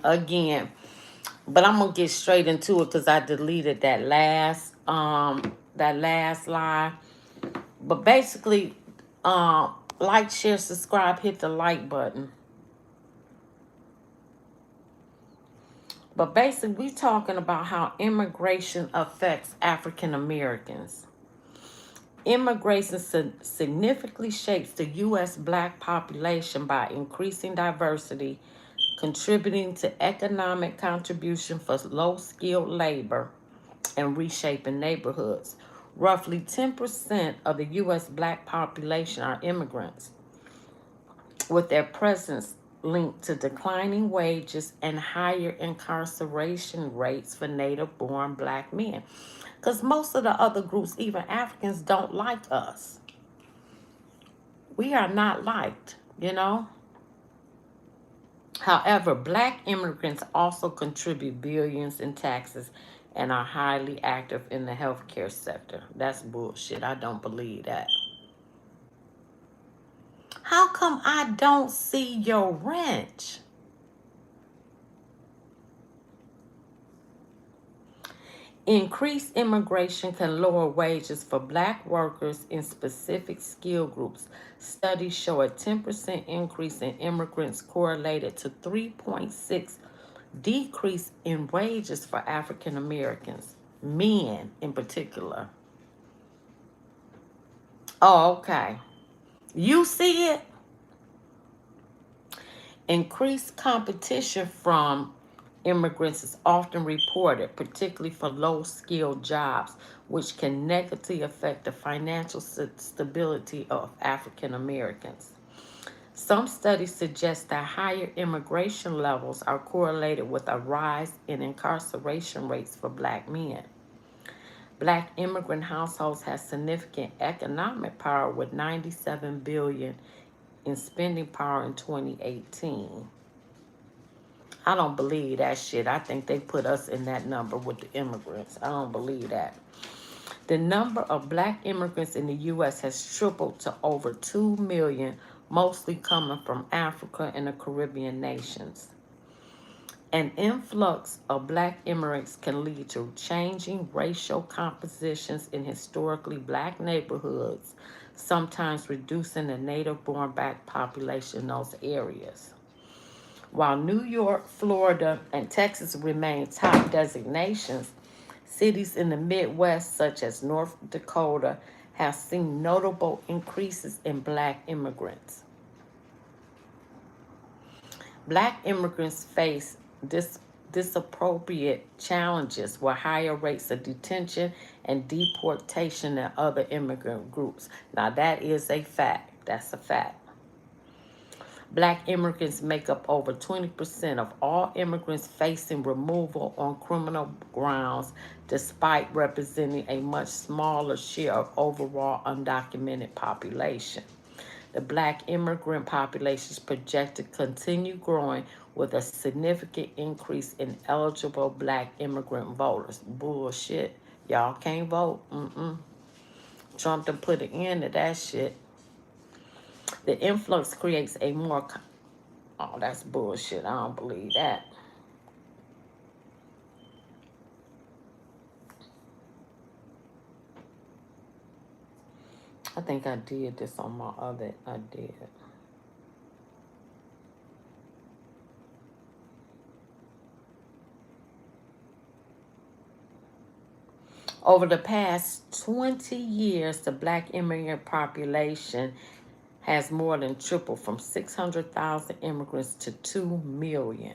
again. But I'm gonna get straight into it because I deleted that last line. But basically, like, share, subscribe, hit the like button. But basically, we talking about how immigration affects African Americans. Immigration significantly shapes the U.S. black population by increasing diversity, contributing to economic contribution for low-skilled labor, and reshaping neighborhoods. Roughly 10% of the U.S. black population are immigrants, with their presence linked to declining wages and higher incarceration rates for native born black men. Because most of the other groups, even Africans, don't like us. We are not liked, you know? However, black immigrants also contribute billions in taxes and are highly active in the healthcare sector. That's bullshit. I don't believe that. How come I don't see your wrench? Increased immigration can lower wages for black workers in specific skill groups. Studies show a 10% increase in immigrants correlated to 3.6 decrease in wages for African Americans, men in particular. Oh, okay. You see it? Increased competition from immigrants is often reported, particularly for low-skilled jobs, which can negatively affect the financial stability of African Americans. Some studies suggest that higher immigration levels are correlated with a rise in incarceration rates for black men. Black immigrant households have significant economic power with 97 billion in spending power in 2018. I don't believe that shit. I think they put us in that number with the immigrants. I don't believe that. The number of black immigrants in the U.S. has tripled to over 2 million, mostly coming from Africa and the Caribbean nations. An influx of black immigrants can lead to changing racial compositions in historically black neighborhoods, sometimes reducing the native-born black population in those areas. While New York, Florida, and Texas remain top designations, cities in the Midwest, such as North Dakota, have seen notable increases in black immigrants. Black immigrants face disappropriate challenges with higher rates of detention and deportation than other immigrant groups. Now, that is a fact. That's a fact. Black immigrants make up over 20% of all immigrants facing removal on criminal grounds, despite representing a much smaller share of overall undocumented population. The black immigrant population is projected to continue growing with a significant increase in eligible black immigrant voters. Bullshit. Y'all can't vote. Trump done put an end to that shit. The influx creates a more... Oh, that's bullshit. I don't believe that. I think I did this on my other... I did. Over the past 20 years, the black immigrant population has more than tripled from 600,000 immigrants to 2 million.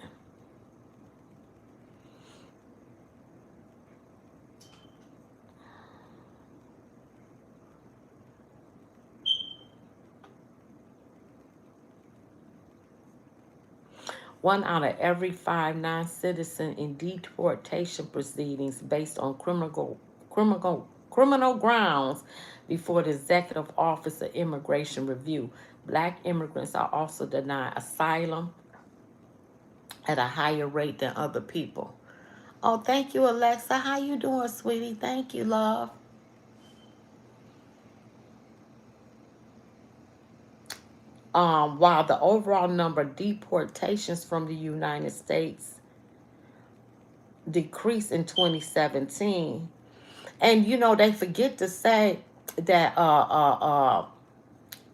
One out of every 5 non-citizens in deportation proceedings based on criminal grounds before the Executive Office of Immigration Review. Black immigrants are also denied asylum at a higher rate than other people. Oh, thank you, Alexa. How you doing, sweetie? Thank you, love. while the overall number of deportations from the United States decreased in 2017. And you know, they forget to say that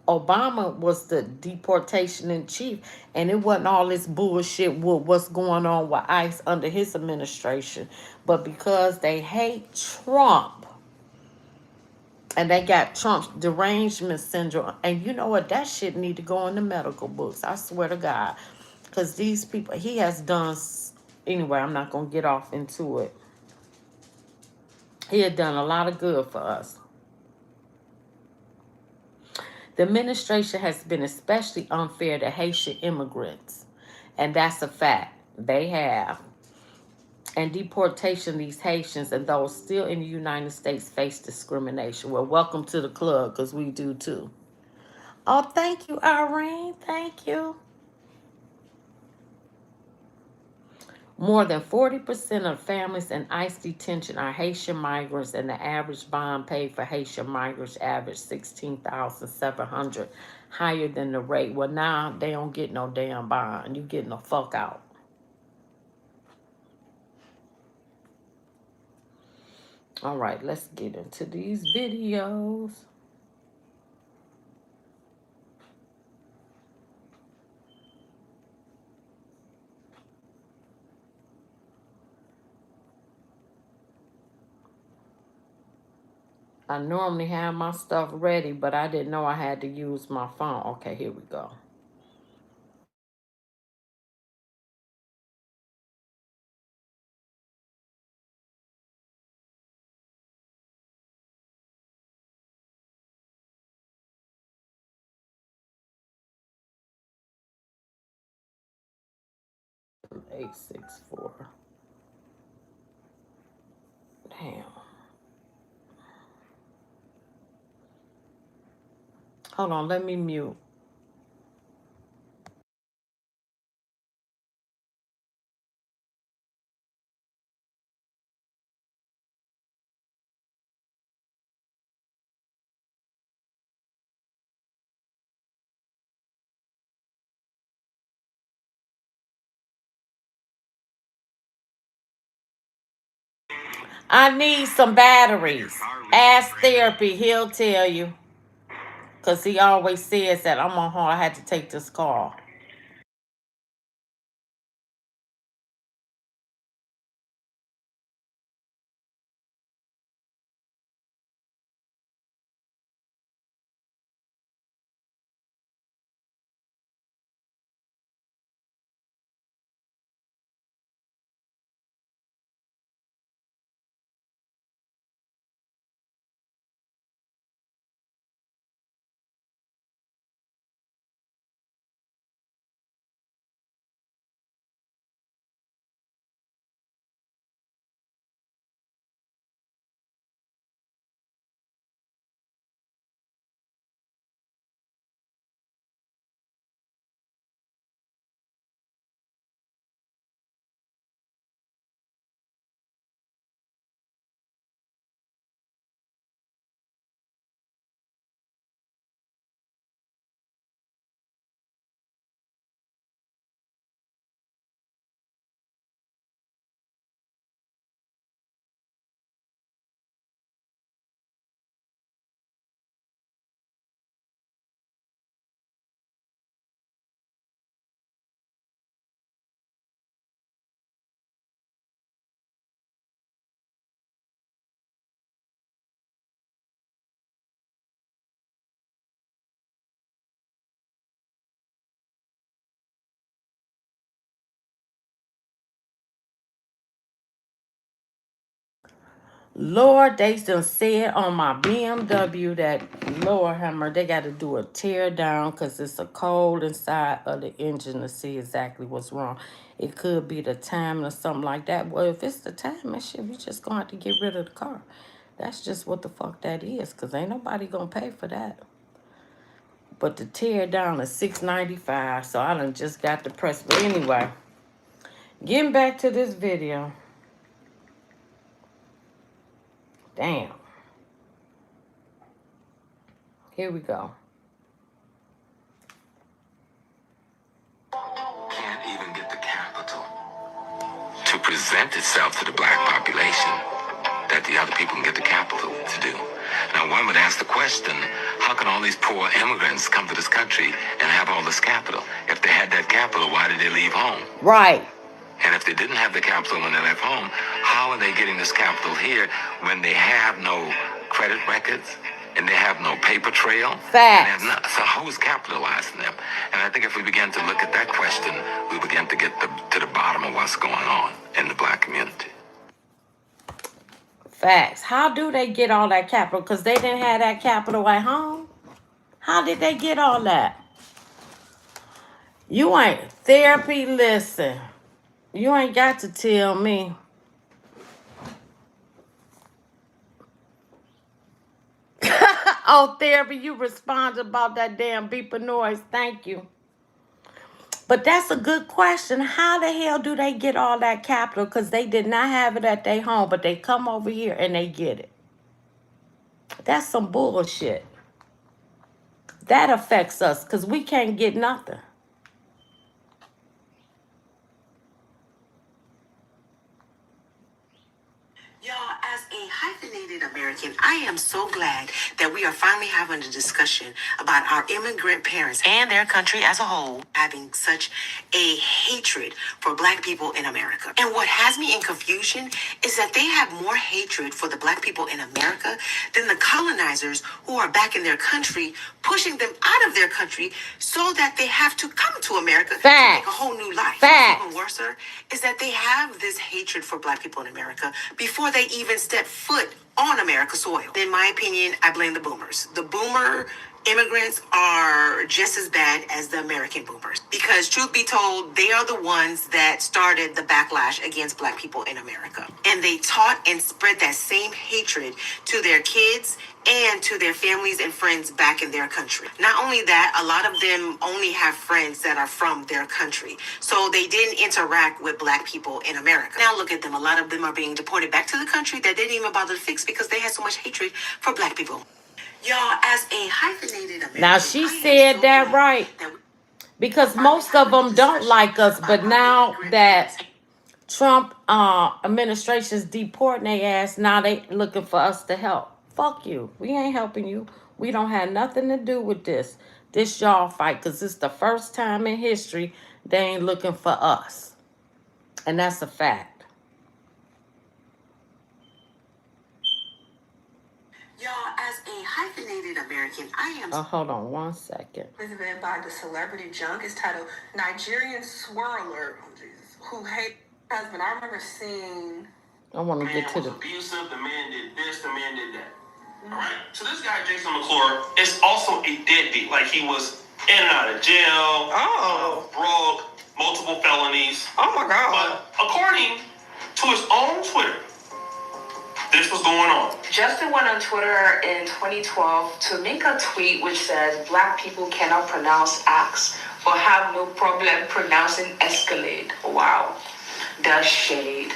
Obama was the deportation in chief, and it wasn't all this bullshit with what's going on with ICE under his administration. But because they hate Trump, and they got Trump's derangement syndrome, and you know what? That shit need to go in the medical books. I swear to God, because these people, he has done. Anyway, I'm not gonna get off into it. He had done a lot of good for us. The administration has been especially unfair to Haitian immigrants, and that's a fact. They have. And deportation of these Haitians and those still in the United States face discrimination. Well, welcome to the club, because we do too. Oh, thank you, Irene. Thank you. More than 40% of families in ICE detention are Haitian migrants, and the average bond paid for Haitian migrants averaged $16,700, higher than the rate. Well, now they don't get no damn bond. You getting the fuck out. All right, let's get into these videos. I normally have my stuff ready, but I didn't know I had to use my phone. Okay, here we go. Eight six four. Damn. Hold on, let me mute. I need some batteries. Ask therapy, he'll tell you. Because he always says that I'm on hold. I had to take this call. Lord, they done said on my BMW that, Lord Hammer, they got to do a tear down because it's a cold inside of the engine to see exactly what's wrong. It could be the timing or something like that. Well, if it's the timing, shit, we just going to have to get rid of the car. That's just what the fuck that is, because ain't nobody going to pay for that. But the tear down is $6.95, so I done just got the press. But anyway, getting back to this video. Damn. Here we go. present itself to the black population that the other people can get the capital to do. Now, one would ask the question, how can all these poor immigrants come to this country and have all this capital? If they had that capital, why did they leave home? Right. And if they didn't have the capital when they left home, how are they getting this capital here when they have no credit records and they have no paper trail? Facts. So who's capitalizing them? And I think if we begin to look at that question, we begin to get to the bottom of what's going on in the black community. Facts. How do they get all that capital? Because they didn't have that capital at home. How did they get all that? You ain't therapy. Listen, you ain't got to tell me. Oh, therapy, you responded about that damn beeper noise. Thank you. But that's a good question. How the hell do they get all that capital? Because they did not have it at their home, but they come over here and they get it. That's some bullshit. That affects us because we can't get nothing. Y'all, as a hyphenated American, I am so glad that we are finally having a discussion about our immigrant parents and their country as a whole having such a hatred for black people in America. And what has me in confusion is that they have more hatred for the black people in America than the colonizers who are back in their country, pushing them out of their country so that they have to come to America to make a whole new life. Facts. Even worse, sir, is that they have this hatred for black people in America before they even step foot on America's soil. In my opinion, I blame the boomers. The boomer immigrants are just as bad as the American boomers because, truth be told, they are the ones that started the backlash against black people in America. And they taught and spread that same hatred to their kids and to their families and friends back in their country. Not only that, a lot of them only have friends that are from their country. So they didn't interact with black people in America. Now look at them. A lot of them are being deported back to the country that didn't even bother to fix because they had so much hatred for black people. Y'all, as a hyphenated American, now she said that right. Because most of them don't like us, but now that Trump administration's deporting their ass, now they looking for us to help. Fuck you. We ain't helping you. We don't have nothing to do with this. This y'all fight, because it's the first time in history they ain't looking for us. And that's a fact. Y'all, as a hyphenated American, I am... hold on 1 second. Visited by the celebrity junk is titled Nigerian Swirler, who hate husband. I remember seeing... I want to get to the... abusive, the man did this, the man did that. All right. So this guy, Jason McClure, is also a deadbeat. Like, he was in and out of jail. Broke, multiple felonies. Oh, my God. But according to his own Twitter, this was going on. Justin went on Twitter in 2012 to make a tweet which says black people cannot pronounce axe but have no problem pronouncing Escalade. Wow. The shade.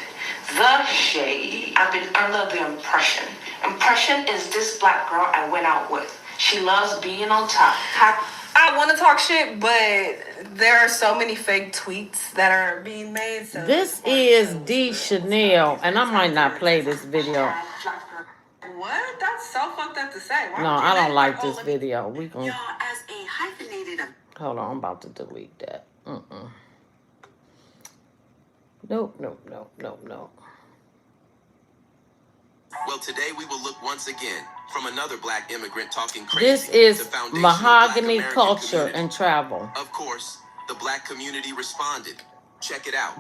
The shade. I've been under the impression. Impression is this black girl I went out with. She loves being on top. I want to talk shit, but there are so many fake tweets that are being made. So this is D. Chanel, and I might not play this video. What? That's so fucked up to say. No, I don't like this video. We gonna... Y'all, as a hyphenated... Hold on, I'm about to delete that. Nope. Well, today we will look once again from another black immigrant talking crazy. This is the foundation mahogany of black culture community. and travel. Of course, the black community responded. Check it out.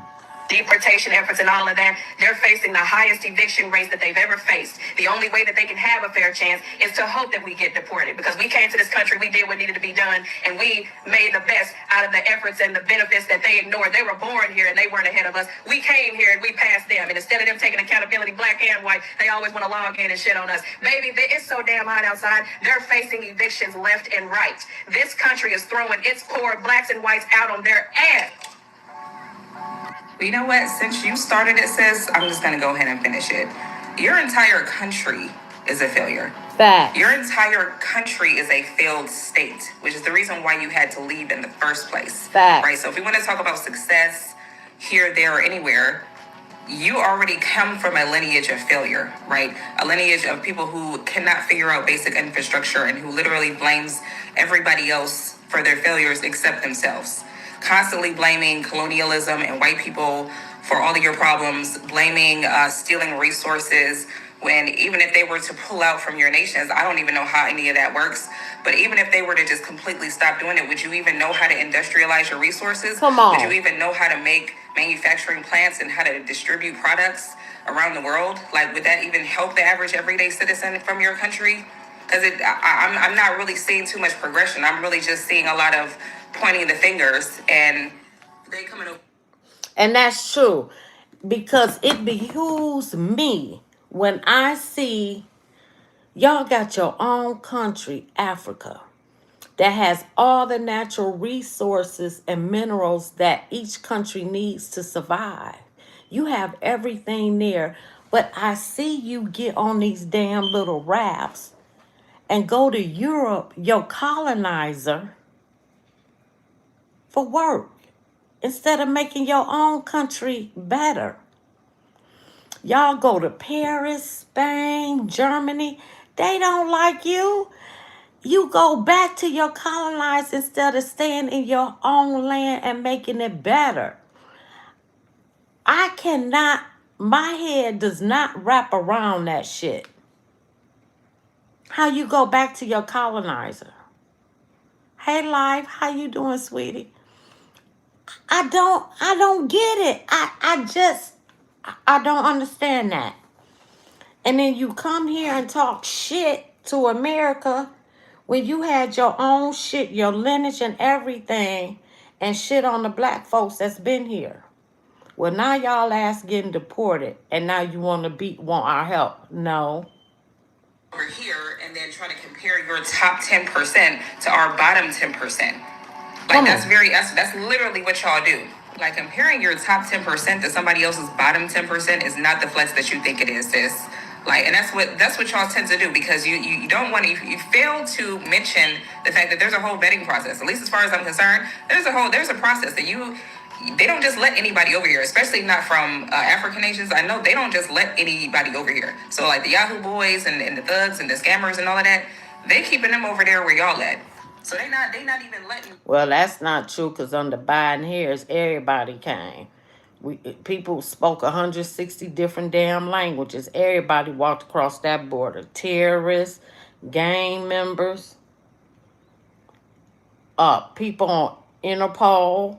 Deportation efforts and all of that, they're facing the highest eviction rates that they've ever faced. The only way that they can have a fair chance is to hope that we get deported, because we came to this country, we did what needed to be done, and we made the best out of the efforts and the benefits that they ignored. They were born here and they weren't ahead of us. We came here and we passed them, and instead of them taking accountability, black and white, they always want to log in and shit on us. Baby, it's so damn hot outside. They're facing evictions left and right. This country is throwing its poor blacks and whites out on their ass. You know what? Since you started it, sis, I'm just going to go ahead and finish it. Your entire country is a failure. Fact. Your entire country is a failed state, which is the reason why you had to leave in the first place. Fact. Right? So if we want to talk about success here, there, or anywhere, you already come from a lineage of failure, right? A lineage of people who cannot figure out basic infrastructure and who literally blames everybody else for their failures except themselves. Constantly blaming colonialism and white people for all of your problems, blaming stealing resources, when even if they were to pull out from your nations, I don't even know how any of that works. But even if they were to just completely stop doing it, would you even know how to industrialize your resources? Come on. Would you even know how to make manufacturing plants and how to distribute products around the world? Like, would that even help the average everyday citizen from your country? Because I'm not really seeing too much progression. I'm really just seeing a lot of pointing the fingers and they coming over. And that's true, because it behooves me when I see y'all got your own country, Africa, that has all the natural resources and minerals that each country needs to survive. You have everything there, but I see you get on these damn little rafts and go to Europe, your colonizer, for work instead of making your own country better. Y'all go to Paris, Spain, Germany. They don't like you. You go back to your colonized instead of staying in your own land and making it better. I cannot, my head does not wrap around that shit. How you go back to your colonizer? Hey, life, how you doing, sweetie? I don't get it. I don't understand that. And then you come here and talk shit to America when you had your own shit, your lineage and everything, and shit on the black folks that's been here. Well, now y'all ass getting deported, and now you want our help. No. Over here and then try to compare your top 10% to our bottom 10%. Like, that's literally what y'all do. Like, comparing your top 10% to somebody else's bottom 10% is not the flex that you think it is, sis. Like, and that's what y'all tend to do, because you don't want to, you fail to mention the fact that there's a whole vetting process. At least as far as I'm concerned, there's a process that they don't just let anybody over here, especially not from African nations. I know they don't just let anybody over here. So like the Yahoo boys and the thugs and the scammers and all of that, they keeping them over there where y'all at. So they not even letting. Well, that's not true, because under Biden Harris, everybody came. People spoke 160 different damn languages. Everybody walked across that border. Terrorists, gang members, people on Interpol.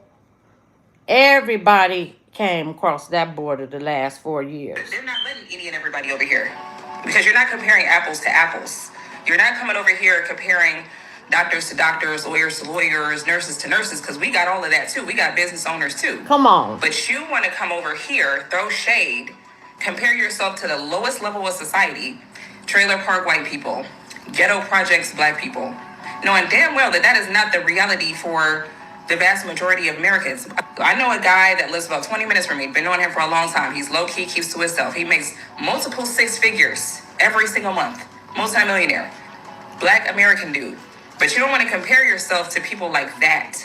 Everybody came across that border the last 4 years. They're not letting any and everybody over here, because you're not comparing apples to apples. You're not coming over here comparing doctors to doctors, lawyers to lawyers, nurses to nurses, because we got all of that too. We got business owners too. Come on. But you want to come over here, throw shade, compare yourself to the lowest level of society, trailer park white people, ghetto projects black people, knowing damn well that is not the reality for the vast majority of Americans. I know a guy that lives about 20 minutes from me, been knowing him for a long time. He's low-key, keeps to himself. He makes multiple six figures every single month. Multi-millionaire. Black American dude. But you don't want to compare yourself to people like that.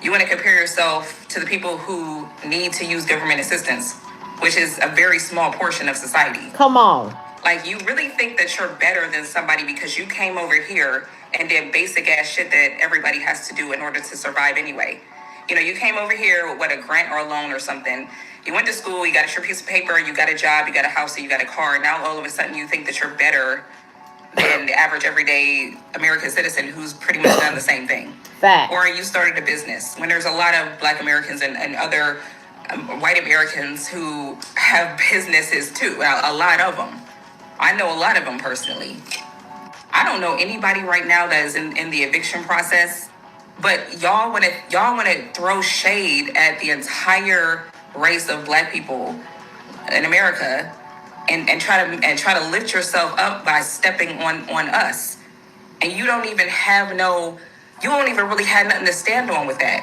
You want to compare yourself to the people who need to use government assistance, which is a very small portion of society. Come on. Like, you really think that you're better than somebody because you came over here and did basic ass shit that everybody has to do in order to survive anyway. You know, you came over here with a grant or a loan or something. You went to school, you got your piece of paper, you got a job, you got a house, you got a car. Now all of a sudden you think that you're better than the average everyday American citizen who's pretty much done the same thing. Fact. Or you started a business when there's a lot of black Americans and other white Americans who have businesses too. A lot of them. I know a lot of them personally. I don't know anybody right now that is in the eviction process, but y'all want to throw shade at the entire race of black people in America, and try to lift yourself up by stepping on us, and you don't even really have nothing to stand on with that.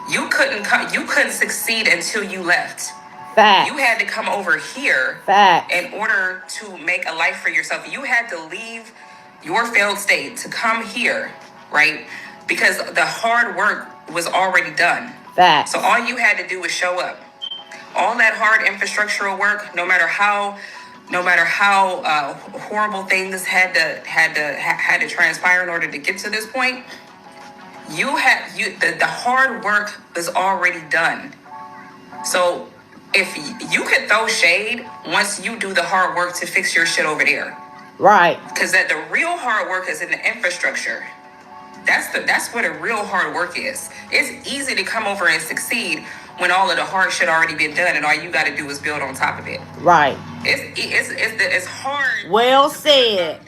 You couldn't succeed until you left. Fact. You had to come over here. Fact. In order to make a life for yourself. You had to leave your failed state to come here, right? Because the hard work was already done. Fact. So all you had to do was show up. all that hard infrastructural work, no matter how horrible things had to transpire in order to get to this point, the hard work was already done. So if you could throw shade once you do the hard work to fix your shit over there. Right. Because that the real hard work is in the infrastructure. That's where the real hard work is. It's easy to come over and succeed when all of the hard shit already been done and all you got to do is build on top of it. Right. It's hard. Well said.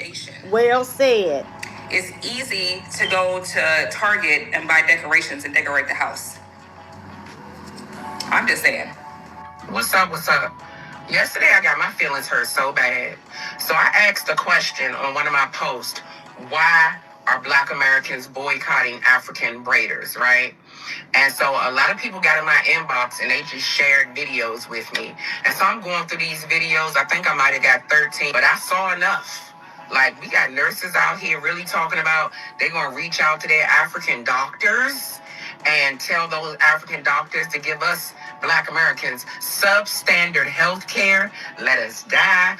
Well said. It's easy to go to Target and buy decorations and decorate the house. I'm just saying. What's up? Yesterday I got my feelings hurt so bad. So I asked a question on one of my posts. Why are Black Americans boycotting African braiders, right? And so a lot of people got in my inbox and they just shared videos with me. And so I'm going through these videos. I think I might have got 13, but I saw enough. Like, we got nurses out here really talking about they're going to reach out to their African doctors and tell those African doctors to give us Black Americans substandard health care. Let us die.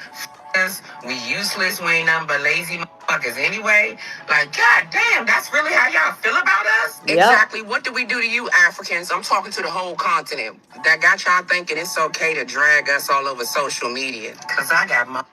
Us. We useless. We ain't nothing but lazy motherfuckers anyway. Like, god damn, that's really how y'all feel about us? Yep. Exactly. What do we do to you Africans? I'm talking to the whole continent. That got y'all thinking it's okay to drag us all over social media. Because I got my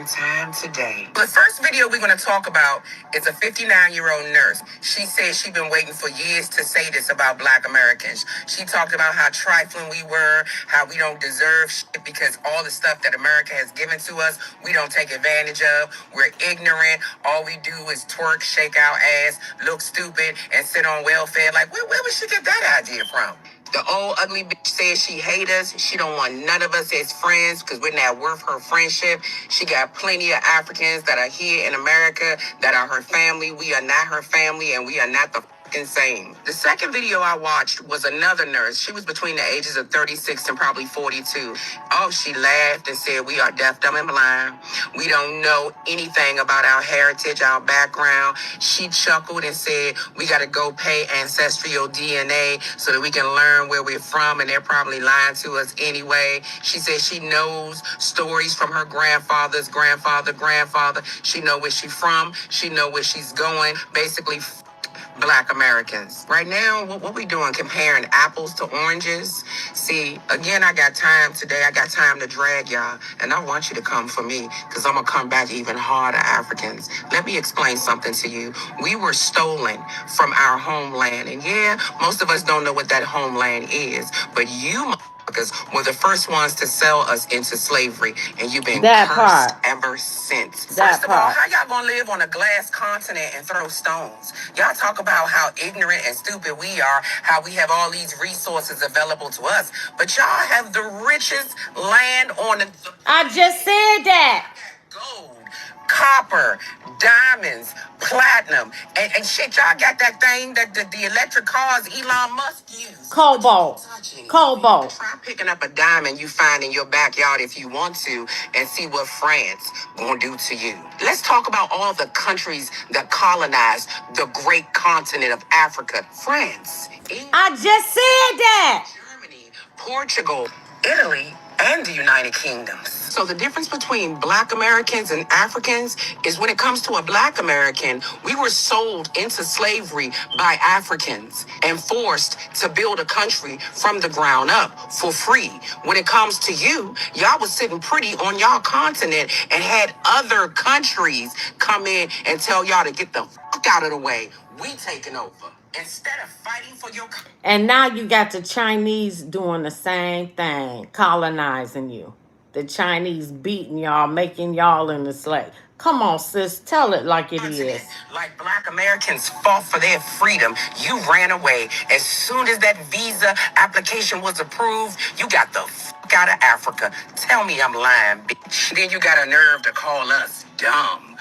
time today. The first video we're going to talk about is a 59-year-old nurse. She said she's been waiting for years to say this about Black Americans. She talked about how trifling we were, how we don't deserve shit because all the stuff that America has given to us, we don't take advantage of. We're ignorant. All we do is twerk, shake our ass, look stupid, and sit on welfare. Like, where would she get that idea from? The old ugly bitch says she hate us. She don't want none of us as friends because we're not worth her friendship. She got plenty of Africans that are here in America that are her family. We are not her family and we are not the fucking same. The second video I watched was another nurse. She was between the ages of 36 and probably 42. Oh, she laughed and said, we are deaf, dumb, and blind. We don't know anything about our heritage, our background. She chuckled and said, we got to go pay ancestral DNA so that we can learn where we're from, and they're probably lying to us anyway. She said she knows stories from her grandfather's grandfather. She know where she's from. She know where she's going. Basically, Black Americans. Right now, what we doing? Comparing apples to oranges? See, again, I got time today. I got time to drag y'all. And I want you to come for me because I'm going to come back even harder, Africans. Let me explain something to you. We were stolen from our homeland. And yeah, most of us don't know what that homeland is. But you were the first ones to sell us into slavery, and you've been cursed ever since. First of all, how y'all gonna live on a glass continent and throw stones? Y'all talk about how ignorant and stupid we are, how we have all these resources available to us, but y'all have the richest land on the... I just said that. Gold, copper, diamonds, platinum, and shit, y'all got that thing that the electric cars Elon Musk used. Cobalt. Try picking up a diamond you find in your backyard if you want to and see what France gonna do to you. Let's talk about all the countries that colonized the great continent of Africa. France. I just said that. Germany, Portugal, Italy, and the United Kingdom. So the difference between Black Americans and Africans is when it comes to a Black American, we were sold into slavery by Africans and forced to build a country from the ground up for free. When it comes to you, y'all was sitting pretty on y'all continent and had other countries come in and tell y'all to get the fuck out of the way. We taking over. Instead of fighting for your country. And now you got the Chinese doing the same thing, colonizing you. The Chinese beating y'all, making y'all in the slave. Come on, sis, tell it like it is. Like Black Americans fought for their freedom, you ran away. As soon as that visa application was approved, you got the fuck out of Africa. Tell me I'm lying, bitch. Then you got a nerve to call us dumb.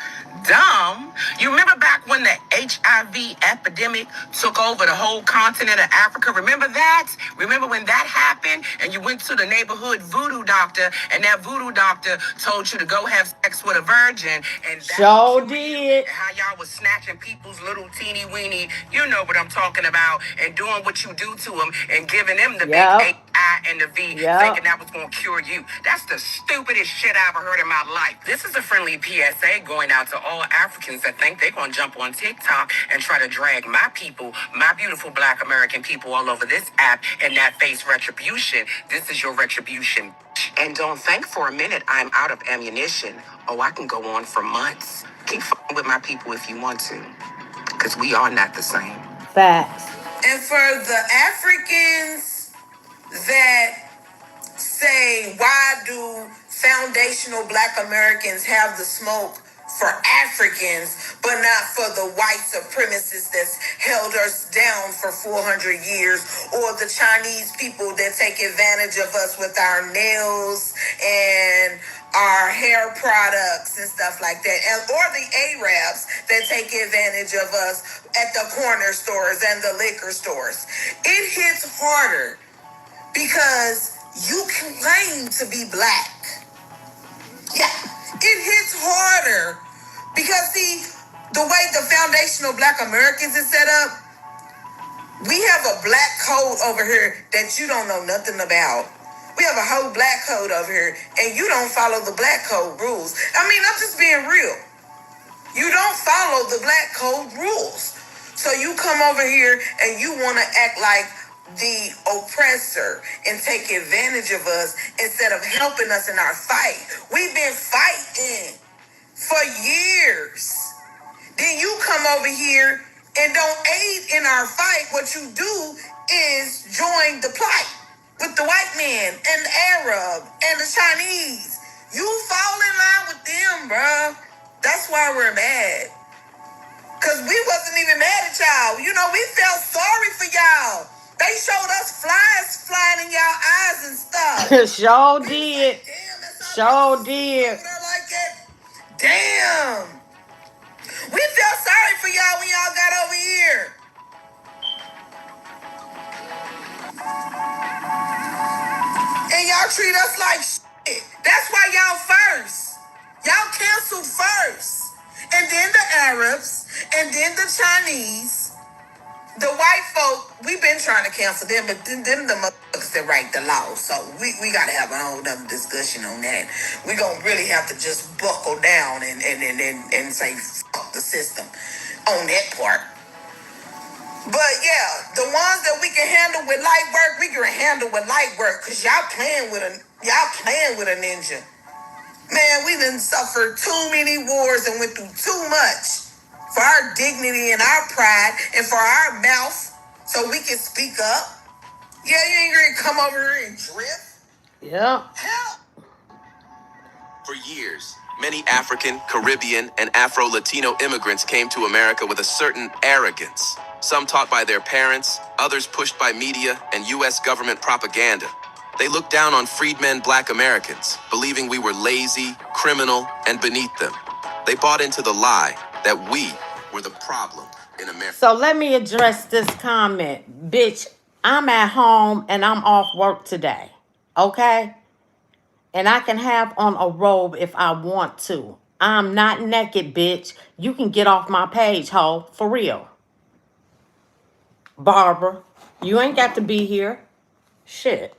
Dumb? You remember back when the HIV epidemic took over the whole continent of Africa? Remember that? Remember when that happened and you went to the neighborhood voodoo doctor and that voodoo doctor told you to go have sex sex with a virgin, and Sure did. how y'all was snatching people's little teeny weeny, you know what I'm talking about, and doing what you do to them and giving them the big A-I and the V, thinking that was going to cure you. That's the stupidest shit I ever heard in my life. This is a friendly PSA going out to all Africans that think they're going to jump on TikTok and try to drag my people, my beautiful Black American people all over this app and not face retribution. This is your retribution. And don't think for a minute I'm out of ammunition. Oh, I can go on for months. Keep f***ing with my people if you want to, because we are not the same. Facts. And for the Africans that say, why do foundational Black Americans have the smoke for Africans, but not for the white supremacists that's held us down for 400 years, or the Chinese people that take advantage of us with our nails and our hair products and stuff like that, and or the Arabs that take advantage of us at the corner stores and the liquor stores. It hits harder because you claim to be Black. Yeah, it hits harder because, see, the way the foundational Black Americans is set up, we have a Black code over here that you don't know nothing about. We have a whole Black code over here, and you don't follow the Black code rules. I mean, I'm just being real. You don't follow the Black code rules. So you come over here and you want to act like the oppressor and take advantage of us instead of helping us in our fight. We've been fighting for years. Then you come over here and don't aid in our fight. What you do is join the plight with the white man and the Arab and the Chinese. You fall in line with them, bruh. That's why we're mad. Because we wasn't even mad at y'all. You know, we felt sorry for y'all. They showed us flies flying in y'all eyes and stuff. Sure did. Sure did. Like that. Damn. We felt sorry for y'all when y'all got over here. And y'all treat us like shit. That's why y'all first. Y'all canceled first. And then the Arabs. And then the Chinese. The white folk, we've been trying to cancel them, but then the motherfuckers that write the law. So we got to have a whole other discussion on that. We're going to really have to just buckle down and say, fuck the system on that part. But yeah, the ones that we can handle with light work, we can handle with light work, because y'all playing with a ninja. Man, we done suffered too many wars and went through too much for our dignity and our pride and for our mouth so we can speak up. Yeah, you ain't gonna come over here and drift. Yeah. Help. For years, many African, Caribbean, and Afro-Latino immigrants came to America with a certain arrogance. Some taught by their parents, others pushed by media and U.S. government propaganda. They looked down on freedmen Black Americans, believing we were lazy, criminal, and beneath them. They bought into the lie that we were the problem in America. So let me address this comment. Bitch, I'm at home and I'm off work today. Okay? And I can have on a robe if I want to. I'm not naked, bitch. You can get off my page, ho. For real. Barbara, you ain't got to be here. Shit.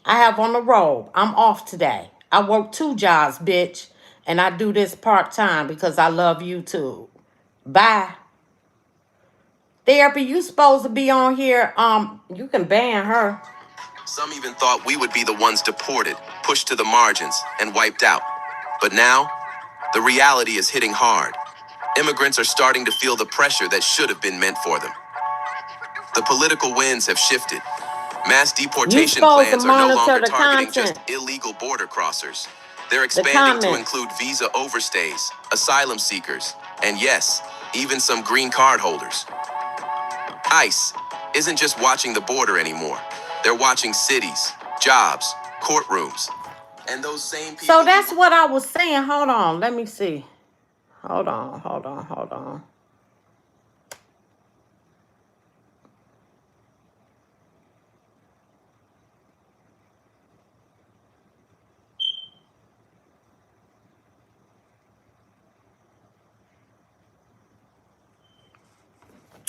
I have on a robe. I'm off today. I work 2 jobs, bitch. And I do this part-time because I love YouTube. Bye. Therapy, you supposed to be on here. You can ban her. Some even thought we would be the ones deported, pushed to the margins, and wiped out. But now, the reality is hitting hard. Immigrants are starting to feel the pressure that should have been meant for them. The political winds have shifted. Mass deportation plans are no longer targeting just illegal border crossers. They're expanding to include visa overstays, asylum seekers, and yes, even some green card holders. ICE isn't just watching the border anymore. They're watching cities, jobs, courtrooms, and those same people. So that's what I was saying. Hold on. Let me see. Hold on.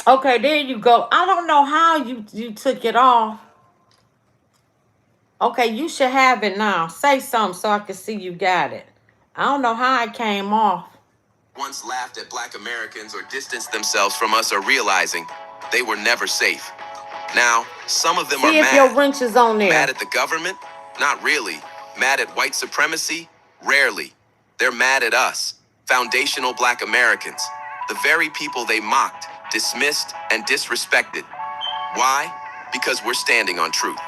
Okay, there you go. I don't know how you took it off. Okay, you should have it now. Say something so I can see you got it. I don't know how it came off. Once laughed at Black Americans or distanced themselves from us are realizing they were never safe. Now, some of them See are if your mad. wrench is on there. Mad at the government? Not really. Mad at white supremacy? Rarely. They're mad at us, foundational Black Americans, the very people they mocked, dismissed, and disrespected. Why? Because we're standing on truth.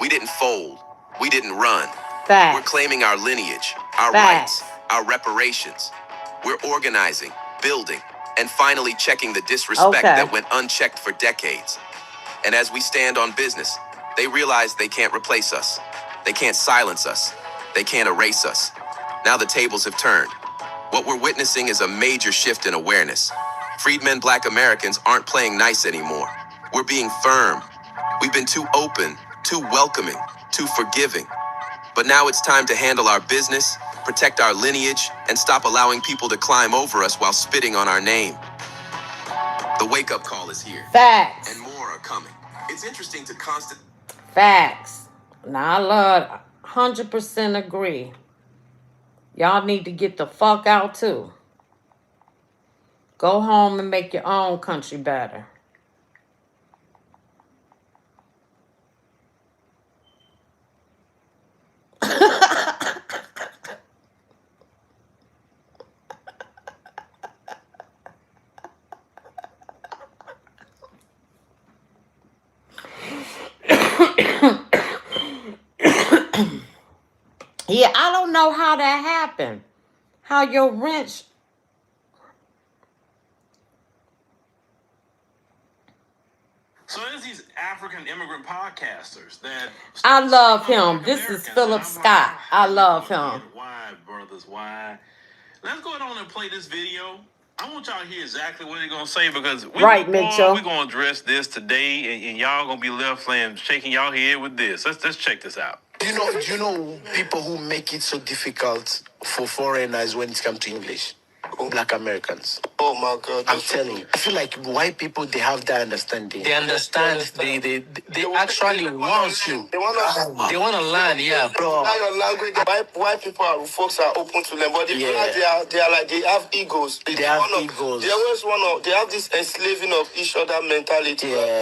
We didn't fold. We didn't run. Facts. We're claiming our lineage, our Facts. rights, our reparations. We're organizing, building, and finally checking the disrespect that went unchecked for decades. And as we stand on business, they realize they can't replace us. They can't silence us. They can't erase us. Now the tables have turned. What we're witnessing is a major shift in awareness. Freedmen Black Americans aren't playing nice anymore. We're being firm. We've been too open, too welcoming, too forgiving. But now it's time to handle our business, protect our lineage, and stop allowing people to climb over us while spitting on our name. The wake-up call is here. Facts. And more are coming. It's interesting to constant... Facts. Now, I love 100% agree. Y'all need to get the fuck out, too. Go home and make your own country better. Yeah, I don't know how that happened. How your wrench... So there's these African immigrant podcasters that... I love him. This is Philip Scott. I love him. Why, brothers, why? Let's go on and play this video. I want y'all to hear exactly what they're going to say because we're going to address this today and y'all going to be left shaking y'all head with this. Let's check this out. Do you know people who make it so difficult for foreigners when it comes to English? Black Americans. Oh my God! I'm telling you, I feel like white people, they have that understanding. They understand. They actually want you. They want to learn. Yeah, bro. Now your language. White people are folks are open to learn, but the black they are like they have egos. They have egos. They always want to. They have this enslaving of each other mentality. Yeah.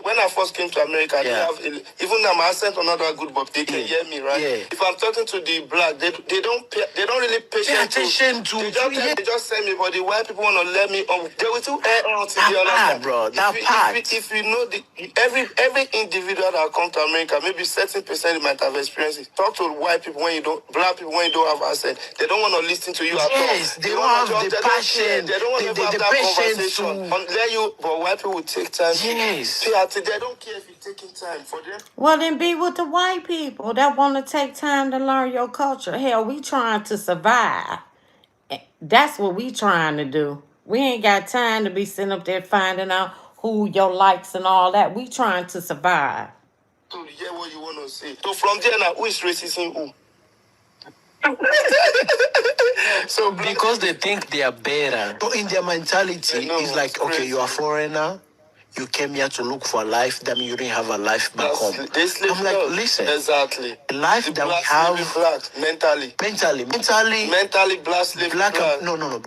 When I first came to America, they have even now my accent are not that good, but they can hear me, right? Yeah. If I'm talking to the black, they don't really pay attention to. They just send me, but the white people want to let me on. They will too air on to the other, bro. If you know every individual that come to America, maybe certain percent might have experienced it. Talk to white people when you don't, black people when you don't have accent. They don't want to listen to you at all. Yes, they don't have the passion. They don't want to have that conversation. But white people will take time. Yes. They don't care if you're taking time for them. Well, then be with the white people that want to take time to learn your culture. Hell, we trying to survive. That's what we trying to do. We ain't got time to be sitting up there finding out who your likes and all that. We trying to survive. To hear what you want to say. So from there now, who is racism who? So because they think they are better. So in their mentality, it's like, okay, you are a foreigner. You came here to look for a life. That means you didn't have a life back home. I'm like, listen. Exactly. The life the that we have. Black, mentally,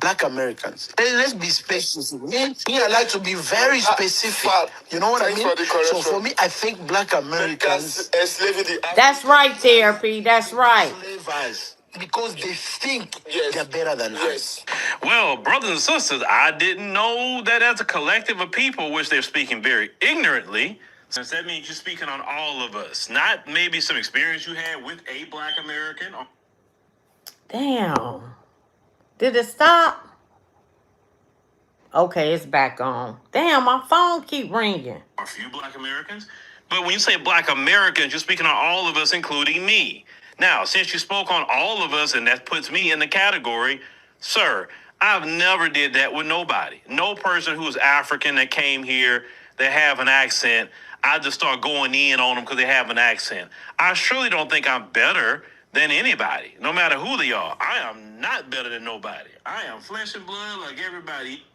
Black Americans. Let's be specific. Me, I like to be very specific. You know what I mean? So for me, I think Black Americans. That's right, therapy. That's right. Because they think they're better than us. Well, brothers and sisters, I didn't know that as a collective of people, which they're speaking very ignorantly, since that means you're speaking on all of us, not maybe some experience you had with a Black American. Damn. Did it stop? Okay, it's back on. Damn, my phone keep ringing. A few Black Americans. But when you say Black Americans, you're speaking on all of us, including me. Now, since you spoke on all of us, and that puts me in the category, sir, I've never did that with nobody. No person who's African that came here, they have an accent, I just start going in on them because they have an accent. I surely don't think I'm better than anybody, no matter who they are. I am not better than nobody. I am flesh and blood like everybody.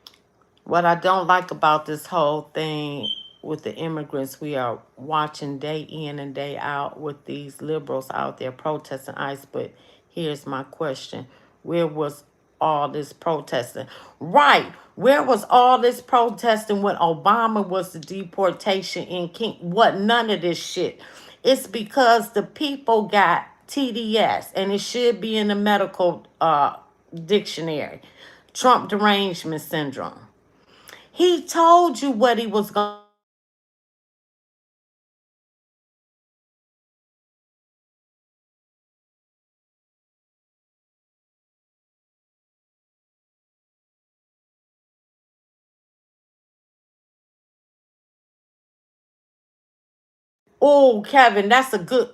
What I don't like about this whole thing with the immigrants, we are watching day in and day out with these liberals out there protesting ICE. But here's my question: where was all this protesting? Right, where was all this protesting when Obama was the deportation in King? What, none of this shit. It's because the people got TDS, and it should be in the medical dictionary. Trump derangement syndrome. He told you what he was going. Oh, Kevin, that's a good.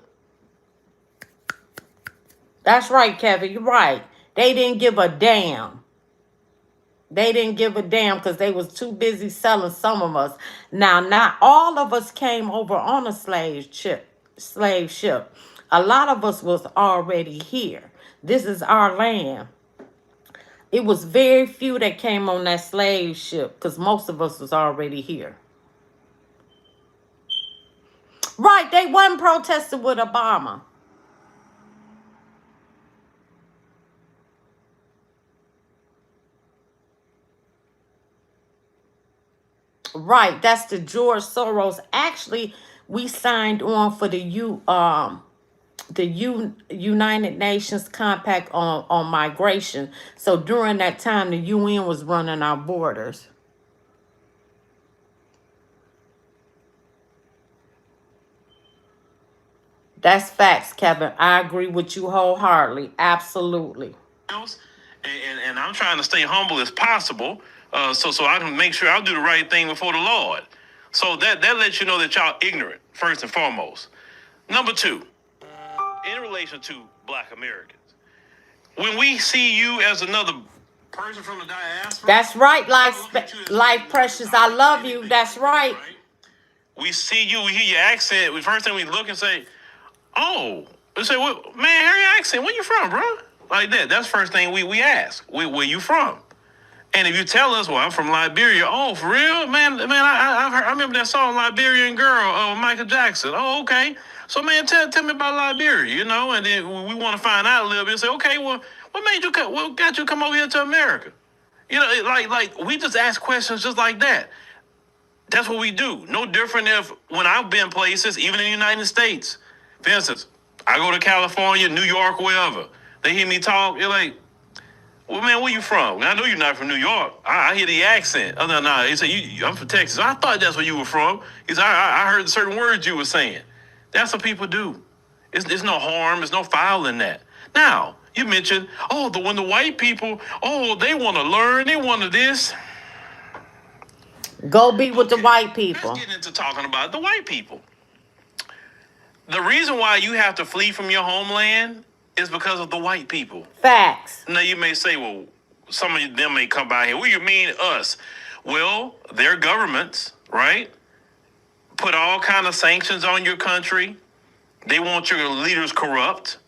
That's right, Kevin. You're right. They didn't give a damn. They didn't give a damn because they was too busy selling some of us. Now, not all of us came over on a slave ship. Slave ship. A lot of us was already here. This is our land. It was very few that came on that slave ship because most of us was already here. Right, they wasn't protesting with Obama. Right, that's the George Soros. Actually, we signed on for the United Nations Compact on migration. So during that time, the UN was running our borders. That's facts, Kevin. I agree with you wholeheartedly. Absolutely. And I'm trying to stay humble as possible, so I can make sure I'll do the right thing before the Lord. So that lets you know that y'all ignorant, first and foremost. Number two, in relation to Black Americans, when we see you as another person from the diaspora, that's right, life precious. I love you. That's right. We see you, we hear your accent. The first thing we look and say, "Oh," we say, "Well, man, hear your accent. Where you from, bro?" Like that. That's the first thing we ask. Where you from? And if you tell us, "Well, I'm from Liberia," "Oh, for real, man, I remember that song Liberian Girl, Michael Jackson." "Oh, okay. So, man, tell me about Liberia, you know." And then we want to find out a little bit. Say, "Okay, well, what made you come? What got you to come over here to America?" You know, like we just ask questions just like that. That's what we do. No different if when I've been places, even in the United States. For instance, I go to California, New York, wherever. They hear me talk, you're like, "Well, man, where you from?" I know you're not from New York. I hear the accent. Oh, no. They say, I'm from Texas. I thought that's where you were from. He said, I heard certain words you were saying. That's what people do. It's no harm. There's no foul in that. Now, you mentioned, when the white people, they want to learn. They want to this. Go be with the white people. Let's get into talking about the white people. The reason why you have to flee from your homeland is because of the white people. Facts. Now you may say, well, some of them may come by here. What do you mean us? Well, their governments, right, put all kind of sanctions on your country. They want your leaders corrupt.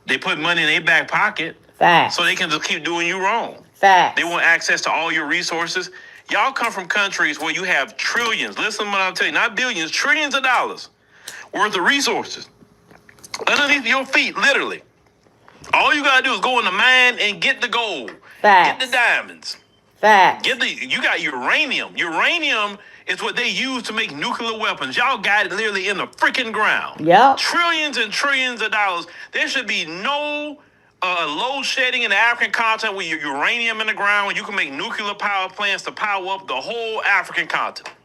They put money in their back pocket. Facts. So they can just keep doing you wrong. Facts. They want access to all your resources. Y'all come from countries where you have trillions. Listen to what I'm telling you, not billions, trillions of dollars worth of resources underneath your feet, literally. All you gotta do is go in the mine and get the gold. Facts. Get the diamonds. Facts. You got uranium. Uranium is what they use to make nuclear weapons. Y'all got it literally in the freaking ground. Yep. Trillions and trillions of dollars. There should be no load shedding in the African continent with your uranium in the ground where you can make nuclear power plants to power up the whole African continent.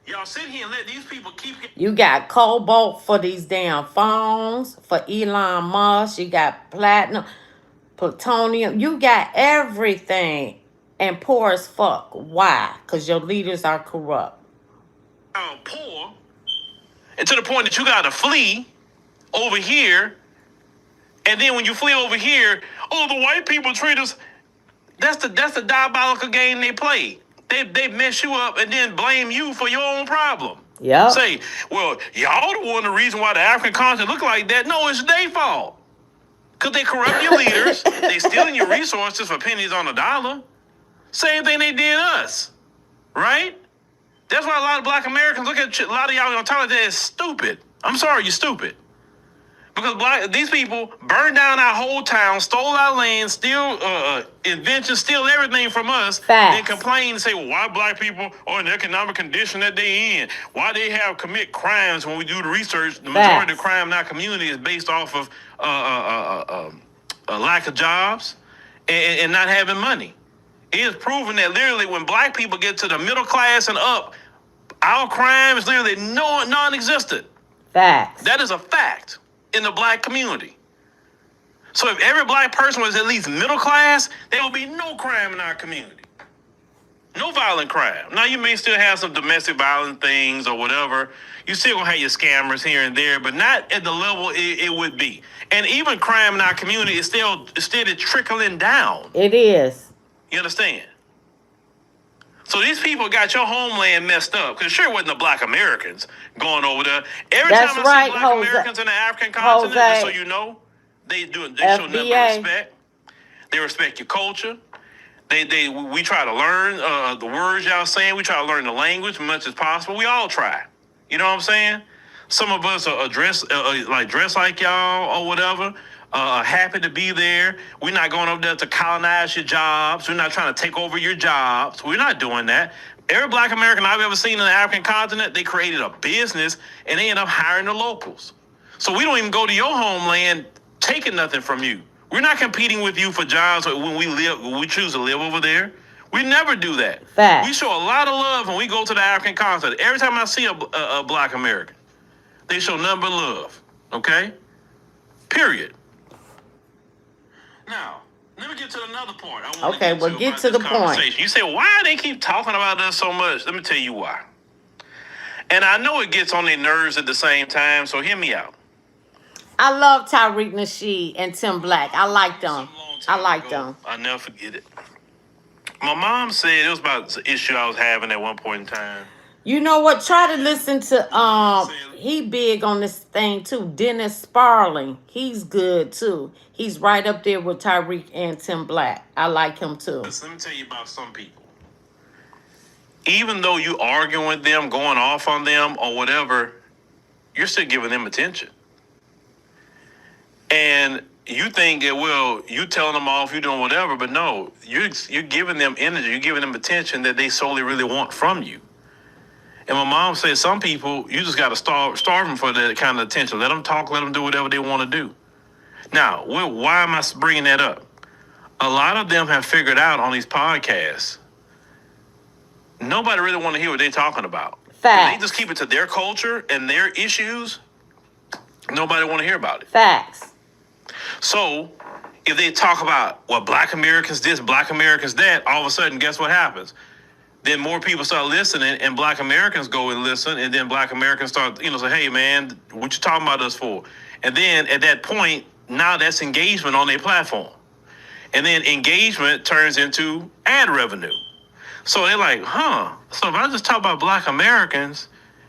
Y'all sit here and let these people keep... You got cobalt for these damn phones, for Elon Musk. You got platinum, plutonium. You got everything. And poor as fuck. Why? Because your leaders are corrupt. Poor. And to the point that you got to flee over here. And then when you flee over here, the white people treat us... That's the diabolical game they play. They mess you up and then blame you for your own problem. Yeah. Say, well, y'all the reason why the African continent look like that. No, it's their fault. Because they corrupt your leaders. They stealing your resources for pennies on a dollar. Same thing they did us, right? That's why a lot of black Americans look at a lot of y'all on top of that as stupid. I'm sorry, you're stupid. Because these people burned down our whole town, stole our land, steal inventions, steal everything from us, then complain and say, well, why black people are in the economic condition that they in? Why they commit crimes? When we do the research, the majority of the crime in our community is based off of a lack of jobs and not having money. It is proven that literally when black people get to the middle class and up, our crime is literally non-existent. Facts. That is a fact in the black community. So if every black person was at least middle class, there would be no crime in our community. No violent crime. Now, you may still have some domestic violence things or whatever. You still gonna have your scammers here and there, but not at the level it would be. And even crime in our community is still trickling down. It is. You understand? So these people got your homeland messed up, because sure wasn't the black Americans going over there. Every time I see black Americans in the African continent, just so you know, they show nothing but respect. They respect your culture. We try to learn the words y'all saying. We try to learn the language as much as possible. We all try. You know what I'm saying? Some of us are dressed like y'all or whatever. Happy to be there. We're not going over there to colonize your jobs. We're not trying to take over your jobs. We're not doing that. Every black American I've ever seen in the African continent, they created a business and they end up hiring the locals. So we don't even go to your homeland taking nothing from you. We're not competing with you for jobs when we choose to live over there. We never do that. Fact. We show a lot of love when we go to the African continent. Every time I see a black American, they show nothing but love. Okay? Period. Now, let me get to another point. Get to the point. You say, why they keep talking about us so much? Let me tell you why. And I know it gets on their nerves at the same time, so hear me out. I love Tariq Nasheed and Tim Black. I like them. I'll never forget it. My mom said it was about the issue I was having at one point in time. You know what? Try to listen to he big on this thing too. Dennis Sparling. He's good too. He's right up there with Tariq and Tim Black. I like him too. Listen, let me tell you about some people. Even though you arguing with them, going off on them or whatever, you're still giving them attention. And you think that, well, you telling them off, you doing whatever, but no, you're giving them energy, you're giving them attention that they solely really want from you. And my mom said some people, you just got to starve them for that kind of attention. Let them talk, let them do whatever they want to do. Now, why am I bringing that up? A lot of them have figured out on these podcasts, nobody really want to hear what they're talking about. Facts. If they just keep it to their culture and their issues, nobody want to hear about it. Facts. So if they talk about, well, black Americans this, black Americans that, all of a sudden, guess what happens? Then more people start listening, and black Americans go and listen, and then black Americans start, say, hey, man, what you talking about us for? And then at that point, now that's engagement on their platform. And then engagement turns into ad revenue. So they're like, so if I just talk about black Americans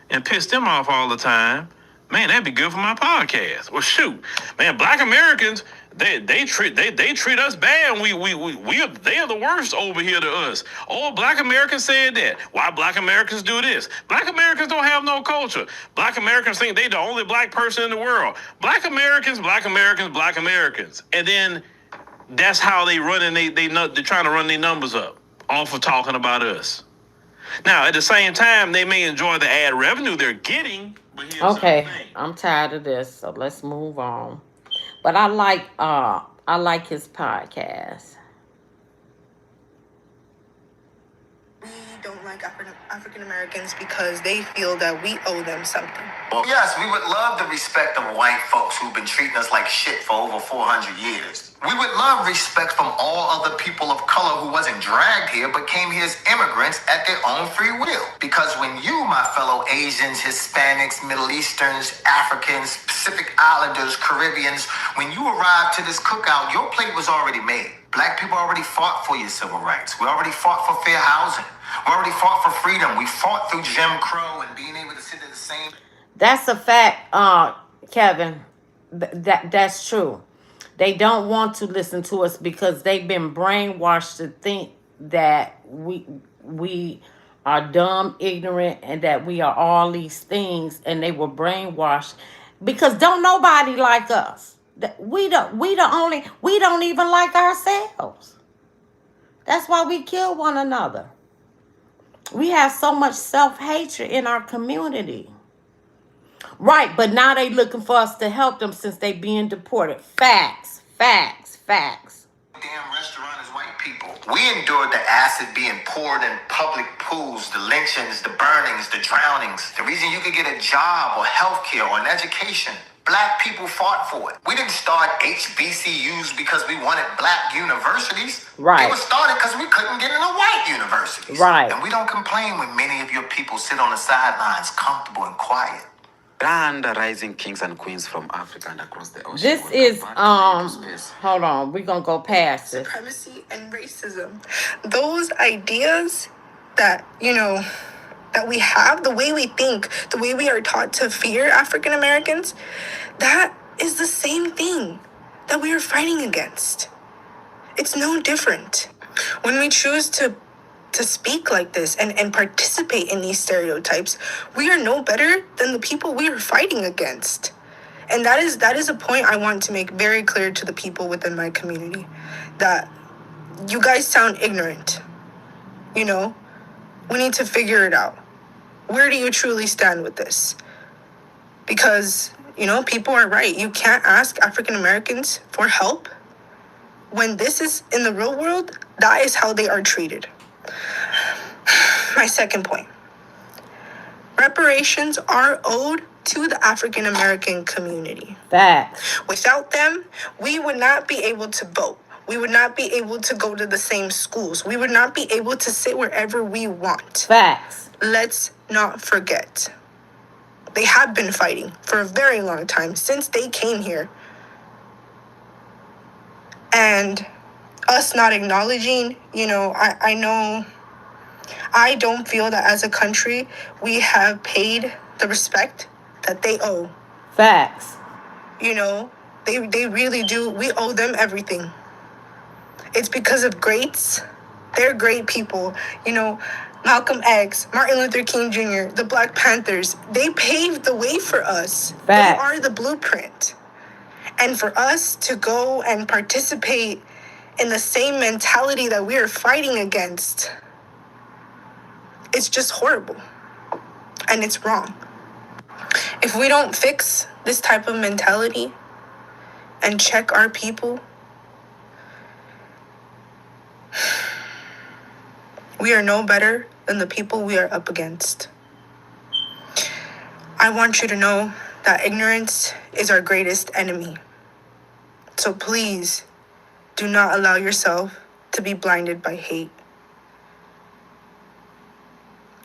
and piss them off all the time, man, that'd be good for my podcast. Well, shoot, man, black Americans, they treat us bad. They are the worst over here to us. Oh, black Americans said that. Why black Americans do this? Black Americans don't have no culture. Black Americans think they the only black person in the world. Black Americans, black Americans, black Americans. And then that's how they run, and they're trying to run their numbers up off of talking about us. Now, at the same time, they may enjoy the ad revenue they're getting. Okay, I'm tired of this, so let's move on. But I like his podcast. We don't like African Americans because they feel that we owe them something. Well, yes, we would love the respect of white folks who've been treating us like shit for over 400 years. We would love respect from all other people of color who wasn't dragged here but came here as immigrants at their own free will. Because when you, my fellow Asians, Hispanics, Middle Easterns, Africans, Pacific Islanders, Caribbeans, when you arrived to this cookout, your plate was already made. Black people already fought for your civil rights. We already fought for fair housing. We already fought for freedom. We fought through Jim Crow and being able to sit in the same... That's a fact, Kevin. That's true. They don't want to listen to us because they've been brainwashed to think that we are dumb, ignorant, and that we are all these things, and they were brainwashed because don't nobody like us. We don't even like ourselves. That's why we kill one another. We have so much self-hatred in our community. Right, but now they looking for us to help them since they being deported. Facts, facts, facts. Damn restaurant is white people. We endured the acid being poured in public pools, the lynchings, the burnings, the drownings. The reason you could get a job or health care or an education. Black people fought for it. We didn't start HBCUs because we wanted black universities. Right. It was started because we couldn't get into white universities. Right. And we don't complain when many of your people sit on the sidelines, comfortable and quiet. And rising kings and queens from Africa and across the ocean. This is hold on, we're gonna go past it. Supremacy and racism. Those ideas that, that we have, the way we think, the way we are taught to fear African Americans, that is the same thing that we are fighting against. It's no different. When we choose to speak like this and participate in these stereotypes, we are no better than the people we are fighting against. And that is a point I want to make very clear to the people within my community, that you guys sound ignorant. We need to figure it out. Where do you truly stand with this? Because, people are right. You can't ask African Americans for help. When this is in the real world, that is how they are treated. My second point. Reparations are owed to the African American community. Facts. Without them, we would not be able to vote. We would not be able to go to the same schools. We would not be able to sit wherever we want. Facts. Let's not forget. They have been fighting for a very long time, since they came here. And us not acknowledging, I know I don't feel that as a country we have paid the respect that they owe. Facts. They really do. We owe them everything. It's because of greats. They're great people. Malcolm X, Martin Luther King Jr., the Black Panthers, they paved the way for us. Facts. They are the blueprint. And for us to go and participate in the same mentality that we are fighting against, it's just horrible. And it's wrong. If we don't fix this type of mentality and check our people, we are no better than the people we are up against. I want you to know that ignorance is our greatest enemy. So please do not allow yourself to be blinded by hate.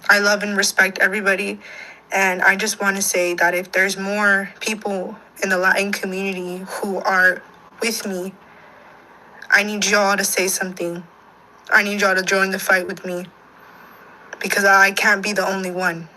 I love and respect everybody, and I just want to say that if there's more people in the Latin community who are with me, I need y'all to say something. I need y'all to join the fight with me, because I can't be the only one.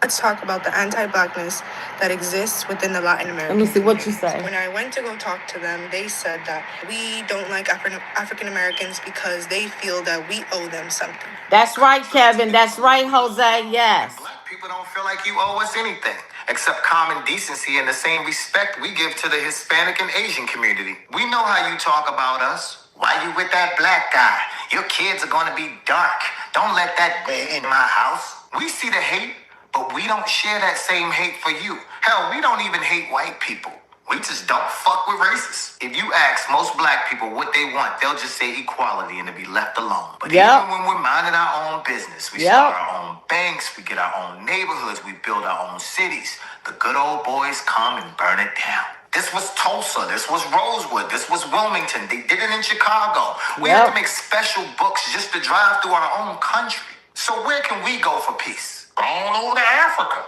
Let's talk about the anti-Blackness that exists within the Latin American Let me see what you community. say. When I went to go talk to them, they said that we don't like African Americans because they feel that we owe them something. That's right, Kevin. That's right, Jose. Yes. Black people don't feel like you owe us anything except common decency and the same respect we give to the Hispanic and Asian community. We know how you talk about us. Why you with that black guy? Your kids are gonna be dark. Don't let that be in my house. We see the hate, but we don't share that same hate for you. Hell, we don't even hate white people. We just don't fuck with racists. If you ask most black people what they want, they'll just say equality and to be left alone. But even when we're minding our own business, we start our own banks, we get our own neighborhoods, we build our own cities, the good old boys come and burn it down. This was Tulsa, this was Rosewood, this was Wilmington. They did it in Chicago. We have to make special books just to drive through our own country. So where can we go for peace? Go on over to Africa.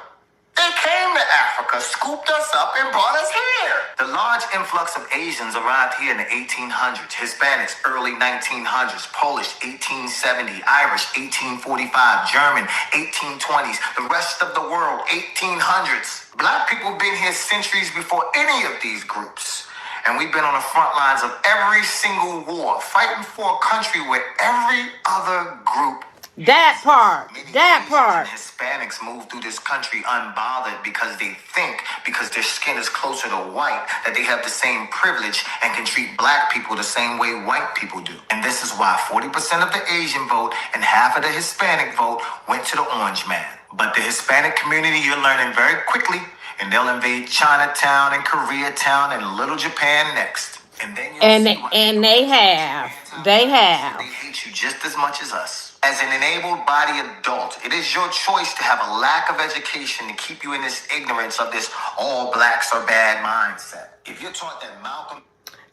They came to Africa, scooped us up, and brought us here. The large influx of Asians arrived here in the 1800s, Hispanics early 1900s, Polish 1870, Irish 1845, German 1820s, the rest of the world 1800s. Black people been here centuries before any of these groups. And we've been on the front lines of every single war, fighting for a country where every other group. That part. That part. Hispanics move through this country unbothered because they think, because their skin is closer to white, that they have the same privilege and can treat black people the same way white people do. And this is why 40% of the Asian vote and half of the Hispanic vote went to the orange man. But the Hispanic community, you're learning very quickly, and they'll invade Chinatown and Koreatown and Little Japan next. And then they have. They hate you just as much as us. As an enabled body adult, it is your choice to have a lack of education to keep you in this ignorance of this all blacks are bad mindset. If you're taught that Malcolm...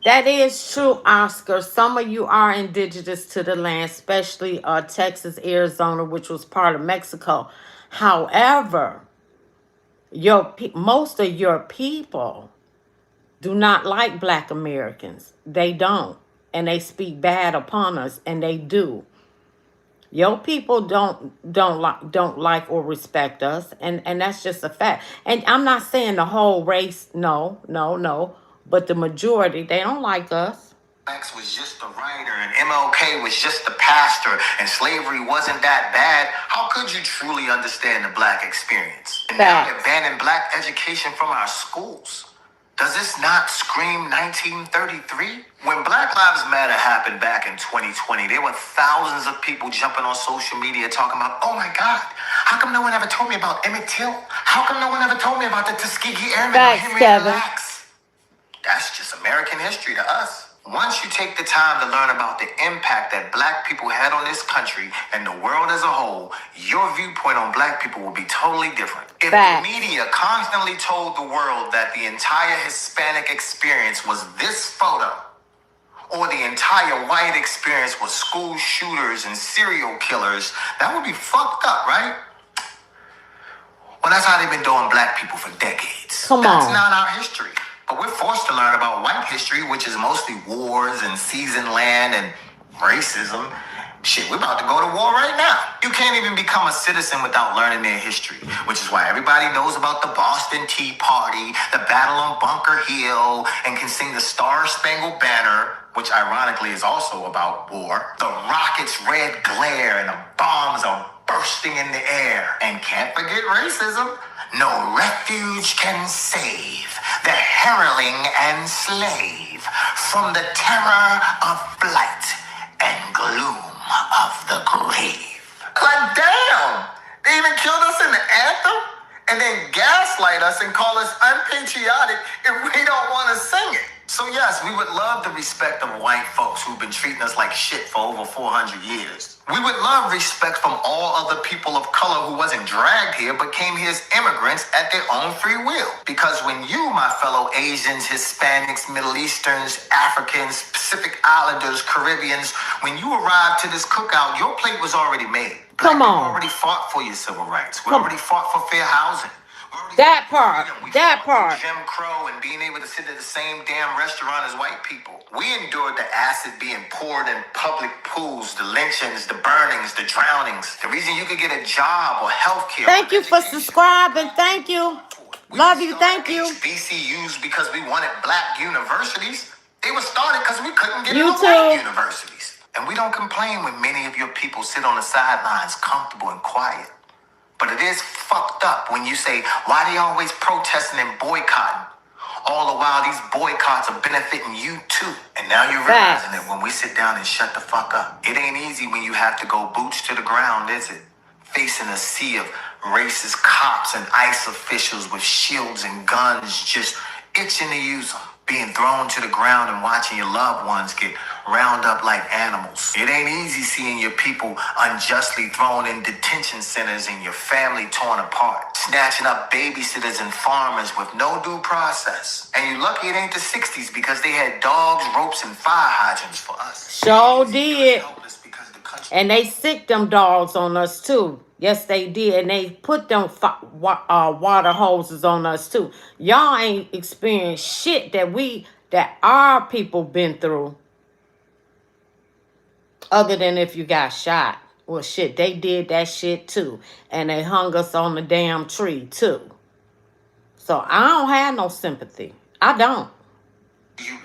That is true, Oscar. Some of you are indigenous to the land, especially Texas, Arizona, which was part of Mexico. However, most of your people do not like black Americans. They don't. And they speak bad upon us, and they do. Your people don't like or respect us, and that's just a fact. And I'm not saying the whole race, no, but the majority, they don't like us. X was just a writer and MLK was just a pastor and slavery wasn't that bad. How could you truly understand the black experience? And now they're banning black education from our schools. Does this not scream 1933? When Black Lives Matter happened back in 2020, there were thousands of people jumping on social media talking about, oh my God, how come no one ever told me about Emmett Till? How come no one ever told me about the Tuskegee Airmen or Henry Lax? That's just American history to us. Once you take the time to learn about the impact that black people had on this country and the world as a whole, your viewpoint on black people will be totally different. If the media constantly told the world that the entire Hispanic experience was this photo, or the entire white experience was school shooters and serial killers, that would be fucked up, right? Well, that's how they've been doing black people for decades. That's not our history. But we're forced to learn about white history, which is mostly wars and seasoned land and racism. Shit, we're about to go to war right now. You can't even become a citizen without learning their history, which is why everybody knows about the Boston Tea Party, the Battle on Bunker Hill, and can sing the Star-Spangled Banner, which ironically is also about war. The rocket's red glare and the bombs are bursting in the air. And can't forget racism. No refuge can save the hireling and slave from the terror of flight and gloom of the grave. Like, damn! They even killed us in the anthem and then gaslight us and call us unpatriotic if we don't want to sing it. So yes, we would love the respect of white folks who've been treating us like shit for over 400 years. We would love respect from all other people of color who wasn't dragged here but came here as immigrants at their own free will. Because when you, my fellow Asians, Hispanics, Middle Easterns, Africans, Pacific Islanders, Caribbeans, when you arrived to this cookout, your plate was already made. Come on. We already fought for your civil rights. We already fought for fair housing. That part. Jim Crow and being able to sit at the same damn restaurant as white people. We endured the acid being poured in public pools, the lynchings, the burnings, the drownings. The reason you could get a job or health care. Thank you for subscribing. Thank you. Love you. Thank you. HBCUs because we wanted black universities. They were started because we couldn't get into white universities. And we don't complain when many of your people sit on the sidelines comfortable and quiet. But it is fucked up when you say, why they always protesting and boycotting? All the while, these boycotts are benefiting you too. And now you're realizing that when we sit down and shut the fuck up. It ain't easy when you have to go boots to the ground, is it? Facing a sea of racist cops and ICE officials with shields and guns just itching to use them. Being thrown to the ground and watching your loved ones get round up like animals. It ain't easy seeing your people unjustly thrown in detention centers and your family torn apart. Snatching up babysitters and farmers with no due process. And you're lucky it ain't the 60s because they had dogs, ropes, and fire hydrants for us. Sure did. And they sick them dogs on us too. Yes, they did. And they put them water hoses on us too. Y'all ain't experienced shit that our people been through. Other than if you got shot. Well, shit, they did that shit too. And they hung us on the damn tree too. So I don't have no sympathy. I don't. You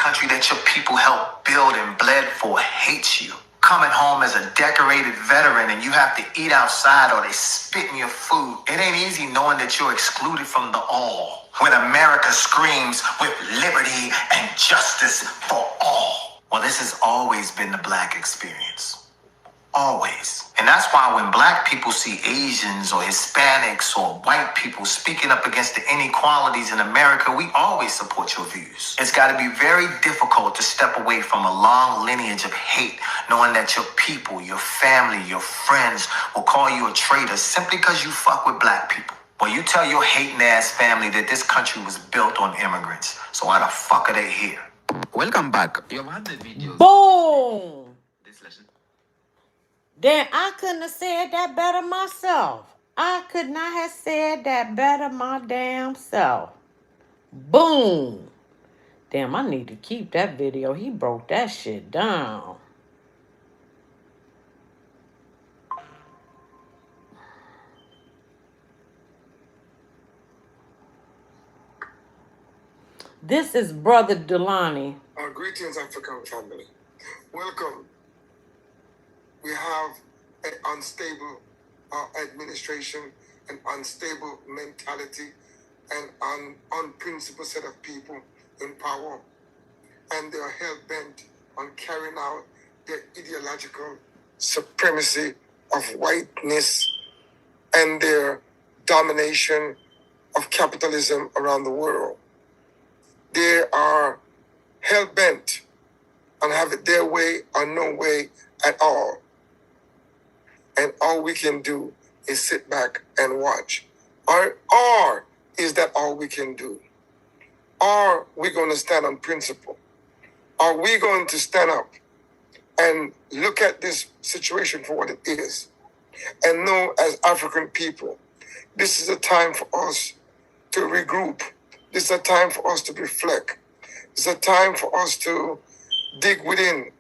country that your people helped build and bled for hates you. Coming home as a decorated veteran and you have to eat outside or they spit in your food. It ain't easy knowing that you're excluded from the all. When America screams with liberty and justice for all. Well, this has always been the black experience. Always. And that's why when black people see Asians or Hispanics or white people speaking up against the inequalities in America, we always support your views. It's got to be very difficult to step away from a long lineage of hate, knowing that your people, your family, your friends will call you a traitor simply because you fuck with black people. Well, you tell your hating ass family that this country was built on immigrants. So why the fuck are they here? Welcome back. You've had the videos. Boom. This lesson. Then I couldn't have said that better myself. I could not have said that better my damn self. Boom. Damn, I need to keep that video. He broke that shit down. This is Brother Delani. Greetings, African family. Welcome. We have an unstable administration, an unstable mentality, and an unprincipled set of people in power. And they are hell-bent on carrying out their ideological supremacy of whiteness and their domination of capitalism around the world. They are hell-bent on have it their way or no way at all. And all we can do is sit back and watch. Or is that all we can do? Are we going to stand on principle? Are we going to stand up and look at this situation for what it is and know as African people, this is a time for us to regroup. This is a time for us to reflect. It's a time for us to dig within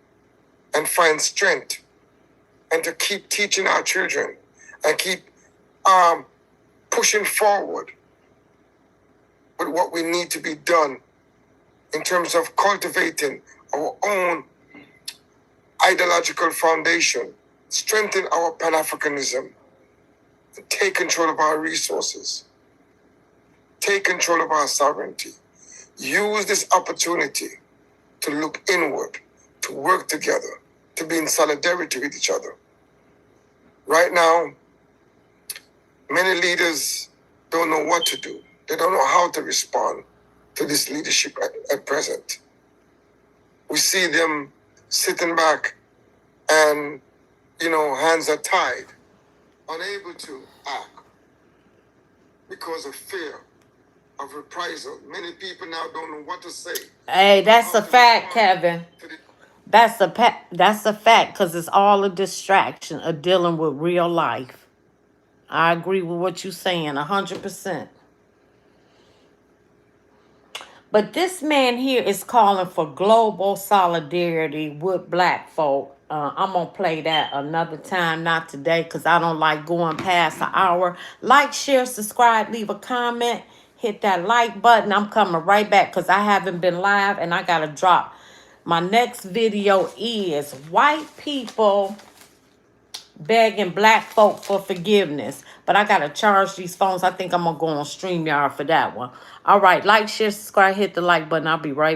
and find strength and to keep teaching our children and keep pushing forward with what we need to be done in terms of cultivating our own ideological foundation, strengthen our Pan-Africanism, and take control of our resources, take control of our sovereignty. Use this opportunity to look inward, to work together, to be in solidarity with each other. Right now, many leaders don't know what to do. They don't know how to respond to this leadership at present. We see them sitting back and, hands are tied, unable to act because of fear of reprisal. Many people now don't know what to say. Hey, that's a fact, Kevin. That's a fact, because it's all a distraction of dealing with real life. I agree with what you're saying, 100%. But this man here is calling for global solidarity with black folk. I'm going to play that another time, not today, because I don't like going past an hour. Like, share, subscribe, leave a comment. Hit that like button. I'm coming right back because I haven't been live and I got to drop. My next video is white people begging black folk for forgiveness. But I got to charge these phones. I think I'm going to go on StreamYard for that one. All right. Like, share, subscribe, hit the like button. I'll be right back.